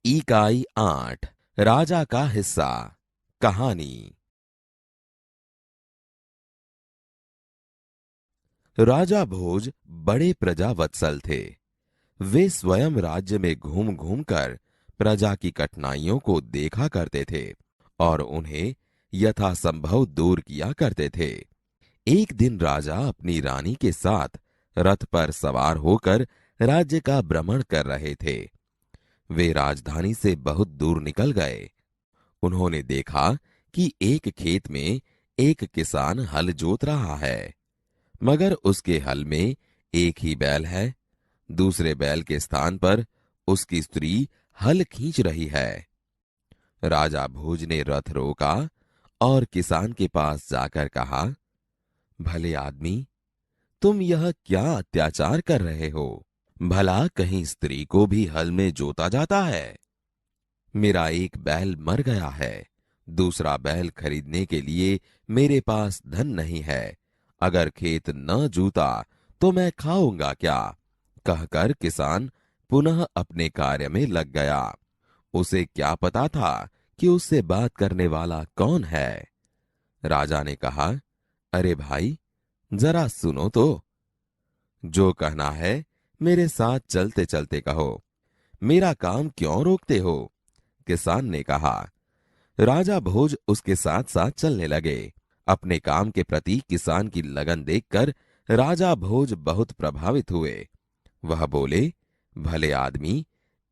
इकाई 8 राजा का हिस्सा। कहानी। राजा भोज बड़े प्रजावत्सल थे। वे स्वयं राज्य में घूम घूम कर प्रजा की कठिनाइयों को देखा करते थे और उन्हें यथासंभव दूर किया करते थे। एक दिन राजा अपनी रानी के साथ रथ पर सवार होकर राज्य का भ्रमण कर रहे थे। वे राजधानी से बहुत दूर निकल गए। उन्होंने देखा कि एक खेत में एक किसान हल जोत रहा है, मगर उसके हल में एक ही बैल है। दूसरे बैल के स्थान पर उसकी स्त्री हल खींच रही है। राजा भोज ने रथ रोका और किसान के पास जाकर कहा, भले आदमी, तुम यह क्या अत्याचार कर रहे हो? भला कहीं स्त्री को भी हल में जोता जाता है? मेरा एक बैल मर गया है। दूसरा बैल खरीदने के लिए मेरे पास धन नहीं है। अगर खेत न जूता तो मैं खाऊंगा क्या? कहकर किसान पुनः अपने कार्य में लग गया। उसे क्या पता था कि उससे बात करने वाला कौन है। राजा ने कहा, अरे भाई, जरा सुनो तो। जो कहना है मेरे साथ चलते चलते कहो। मेरा काम क्यों रोकते हो? किसान ने कहा। राजा भोज उसके साथ साथ चलने लगे। अपने काम के प्रति किसान की लगन देखकर राजा भोज बहुत प्रभावित हुए। वह बोले, भले आदमी,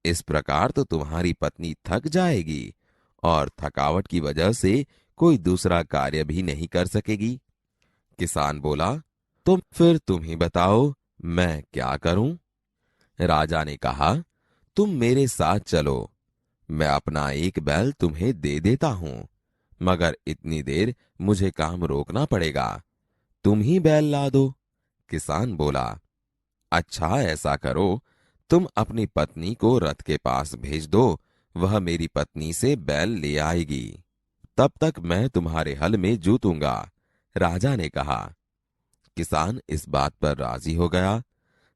इस प्रकार तो तुम्हारी पत्नी थक जाएगी और थकावट की वजह से कोई दूसरा कार्य भी नहीं कर सकेगी। किसान बोला, तो फिर तुम ही बताओ, मैं क्या करूं? राजा ने कहा, तुम मेरे साथ चलो। मैं अपना एक बैल तुम्हें दे देता हूं, मगर इतनी देर मुझे काम रोकना पड़ेगा। तुम ही बैल ला दो। किसान बोला, अच्छा, ऐसा करो, तुम अपनी पत्नी को रथ के पास भेज दो। वह मेरी पत्नी से बैल ले आएगी। तब तक मैं तुम्हारे हल में जूतूंगा। राजा ने कहा। किसान इस बात पर राजी हो गया।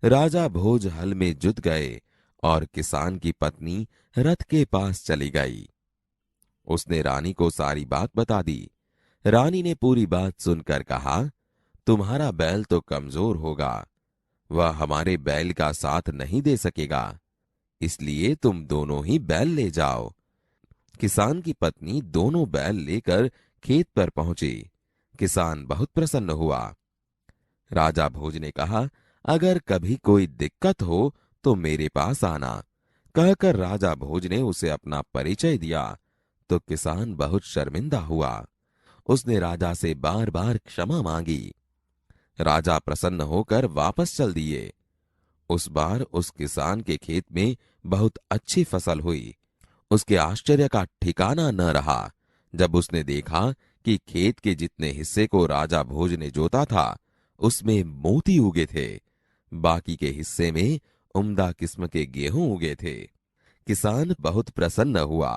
राजा भोज हल में जुत गए और किसान की पत्नी रथ के पास चली गई। उसने रानी को सारी बात बता दी। रानी ने पूरी बात सुनकर कहा, तुम्हारा बैल तो कमजोर होगा। वह हमारे बैल का साथ नहीं दे सकेगा। इसलिए तुम दोनों ही बैल ले जाओ। किसान की पत्नी दोनों बैल लेकर खेत पर पहुंची। किसान बहुत प्रसन्न हुआ। राजा भोज ने कहा, अगर कभी कोई दिक्कत हो तो मेरे पास आना। कहकर राजा भोज ने उसे अपना परिचय दिया तो किसान बहुत शर्मिंदा हुआ। उसने राजा से बार बार क्षमा मांगी। राजा प्रसन्न होकर वापस चल दिए। उस बार उस किसान के खेत में बहुत अच्छी फसल हुई। उसके आश्चर्य का ठिकाना न रहा जब उसने देखा कि खेत के जितने हिस्से को राजा भोज ने जोता था उसमें मोती उगे थे। बाकी के हिस्से में उम्दा किस्म के गेहूं उगे थे। किसान बहुत प्रसन्न हुआ।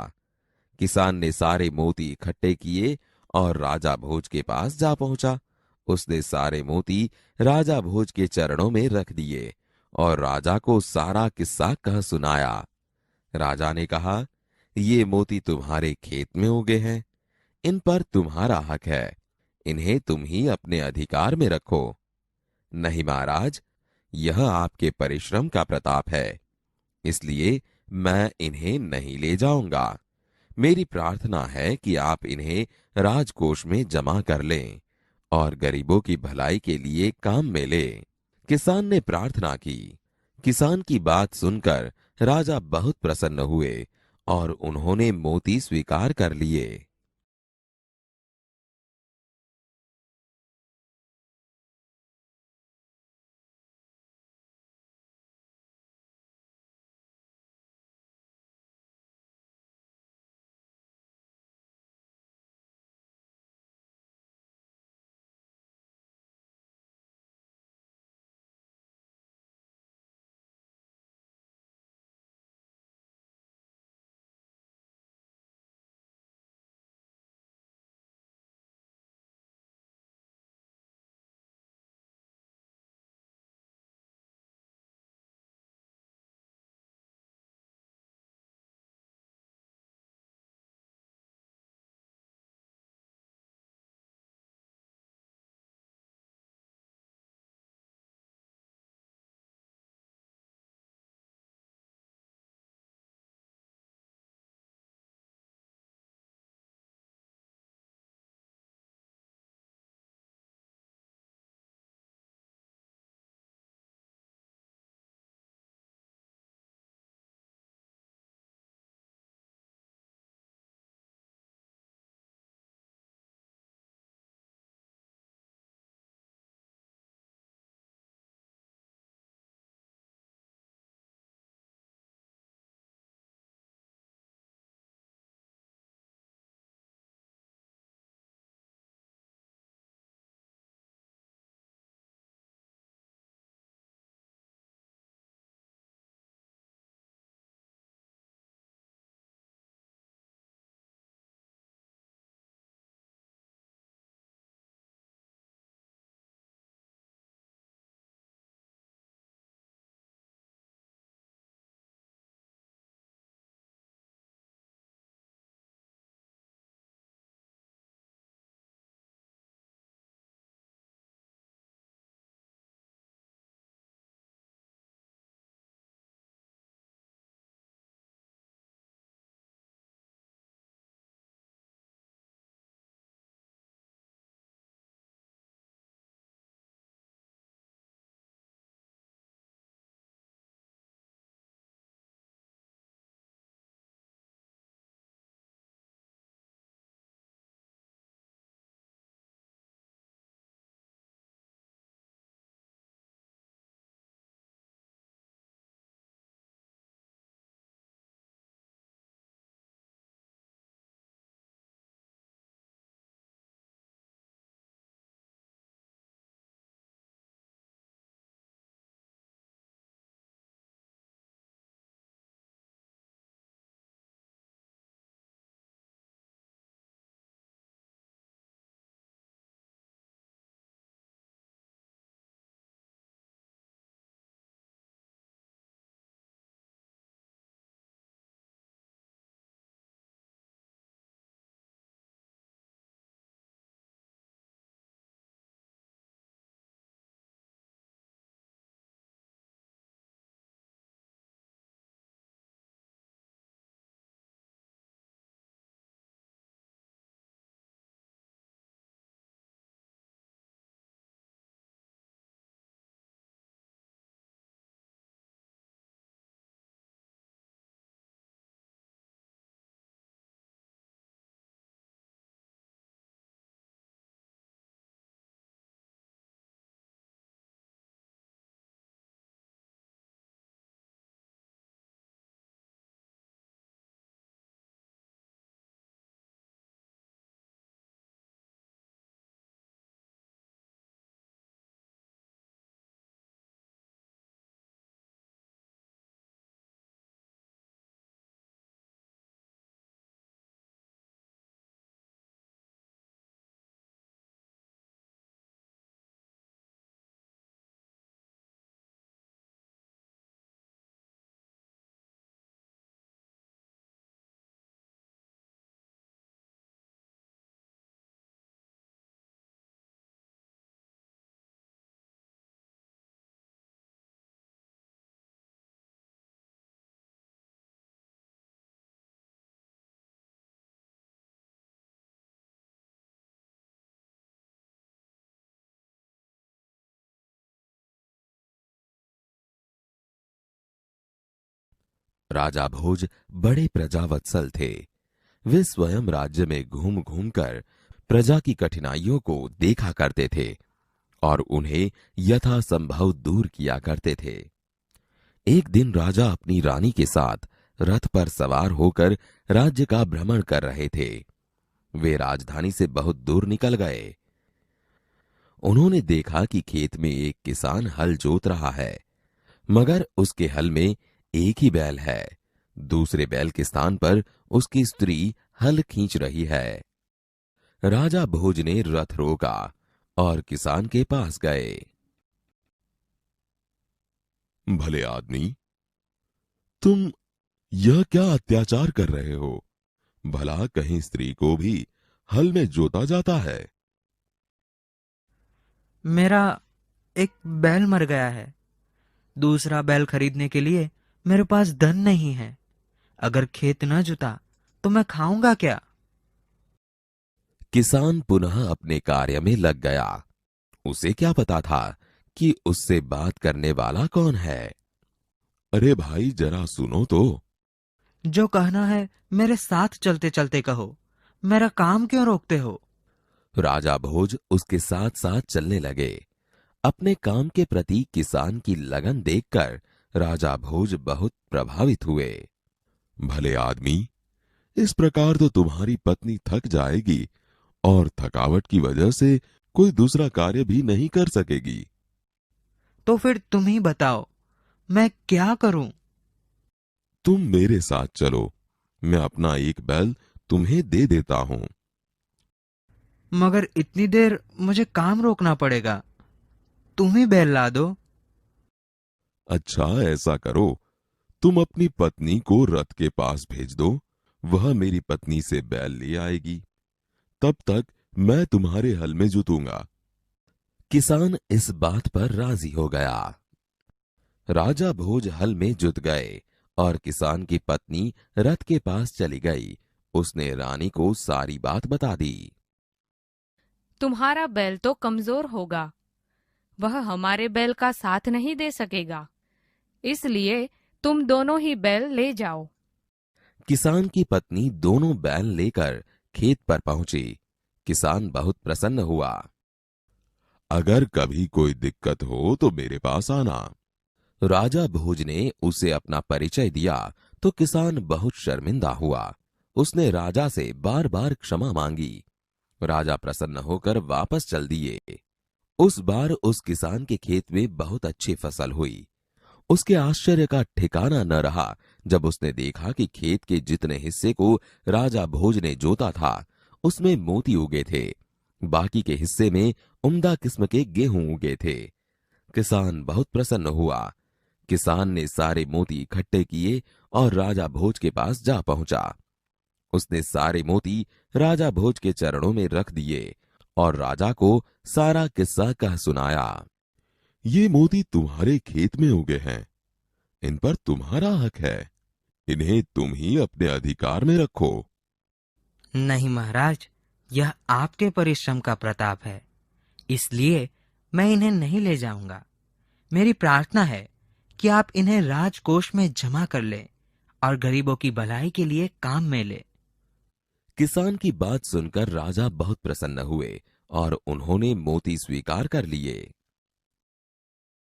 किसान ने सारे मोती इकट्ठे किए और राजा भोज के पास जा पहुंचा। उसने सारे मोती राजा भोज के चरणों में रख दिए और राजा को सारा किस्सा कह सुनाया। राजा ने कहा, ये मोती तुम्हारे खेत में उगे हैं। इन पर तुम्हारा हक है। इन्हें तुम ही अपने अधिकार में रखो। नहीं महाराज, यह आपके परिश्रम का प्रताप है, इसलिए मैं इन्हें नहीं ले जाऊंगा। मेरी प्रार्थना है कि आप इन्हें राजकोष में जमा कर लें और गरीबों की भलाई के लिए काम में लें। किसान ने प्रार्थना की। किसान की बात सुनकर राजा बहुत प्रसन्न हुए और उन्होंने मोती स्वीकार कर लिए। राजा भोज बड़े प्रजावत्सल थे। वे स्वयं राज्य में घूम घूम कर प्रजा की कठिनाइयों को देखा करते थे और उन्हें यथासंभव दूर किया करते थे। एक दिन राजा अपनी रानी के साथ रथ पर सवार होकर राज्य का भ्रमण कर रहे थे। वे राजधानी से बहुत दूर निकल गए। उन्होंने देखा कि खेत में एक किसान हल जोत रहा है, मगर उसके हल में एक ही बैल है। दूसरे बैल के स्थान पर उसकी स्त्री हल खींच रही है। राजा भोज ने रथ रोका और किसान के पास गए। भले आदमी, तुम यह क्या अत्याचार कर रहे हो? भला कहीं स्त्री को भी हल में जोता जाता है? मेरा एक बैल मर गया है। दूसरा बैल खरीदने के लिए मेरे पास धन नहीं है। अगर खेत न जुता तो मैं खाऊंगा क्या? किसान पुनः अपने कार्य में लग गया। उसे क्या पता था कि उससे बात करने वाला कौन है। अरे भाई, जरा सुनो तो। जो कहना है मेरे साथ चलते चलते कहो। मेरा काम क्यों रोकते हो? राजा भोज उसके साथ साथ चलने लगे। अपने काम के प्रति किसान की लगन देखकर राजा भोज बहुत प्रभावित हुए। भले आदमी, इस प्रकार तो तुम्हारी पत्नी थक जाएगी और थकावट की वजह से कोई दूसरा कार्य भी नहीं कर सकेगी। तो फिर तुम ही बताओ, मैं क्या करूं? तुम मेरे साथ चलो, मैं अपना एक बैल तुम्हें दे देता हूं। मगर इतनी देर मुझे काम रोकना पड़ेगा। तुम ही बैल ला दो। अच्छा, ऐसा करो, तुम अपनी पत्नी को रथ के पास भेज दो। वह मेरी पत्नी से बैल ले आएगी। तब तक मैं तुम्हारे हल में जुतूंगा। किसान इस बात पर राजी हो गया। राजा भोज हल में जुत गए और किसान की पत्नी रथ के पास चली गई। उसने रानी को सारी बात बता दी। तुम्हारा बैल तो कमजोर होगा, वह हमारे बैल का साथ नहीं दे सकेगा, इसलिए तुम दोनों ही बैल ले जाओ। किसान की पत्नी दोनों बैल लेकर खेत पर पहुंची। किसान बहुत प्रसन्न हुआ। अगर कभी कोई दिक्कत हो तो मेरे पास आना। राजा भोज ने उसे अपना परिचय दिया तो किसान बहुत शर्मिंदा हुआ। उसने राजा से बार बार क्षमा मांगी। राजा प्रसन्न होकर वापस चल दिए। उस बार उस किसान के खेत में बहुत अच्छी फसल हुई। उसके आश्चर्य का ठिकाना न रहा जब उसने देखा कि खेत के जितने हिस्से को राजा भोज ने जोता था उसमें मोती उगे थे। बाकी के हिस्से में उम्दा किस्म के गेहूं उगे थे। किसान बहुत प्रसन्न हुआ। किसान ने सारे मोती इकट्ठे किए और राजा भोज के पास जा पहुंचा। उसने सारे मोती राजा भोज के चरणों में रख दिए और राजा को सारा किस्सा कह सुनाया। ये मोती तुम्हारे खेत में उगे हैं, इन पर तुम्हारा हक है। इन्हें तुम ही अपने अधिकार में रखो। नहीं महाराज, यह आपके परिश्रम का प्रताप है, इसलिए मैं इन्हें नहीं ले जाऊंगा। मेरी प्रार्थना है कि आप इन्हें राजकोष में जमा कर लें और गरीबों की भलाई के लिए काम में ले। किसान की बात सुनकर राजा बहुत प्रसन्न हुए और उन्होंने मोती स्वीकार कर लिए।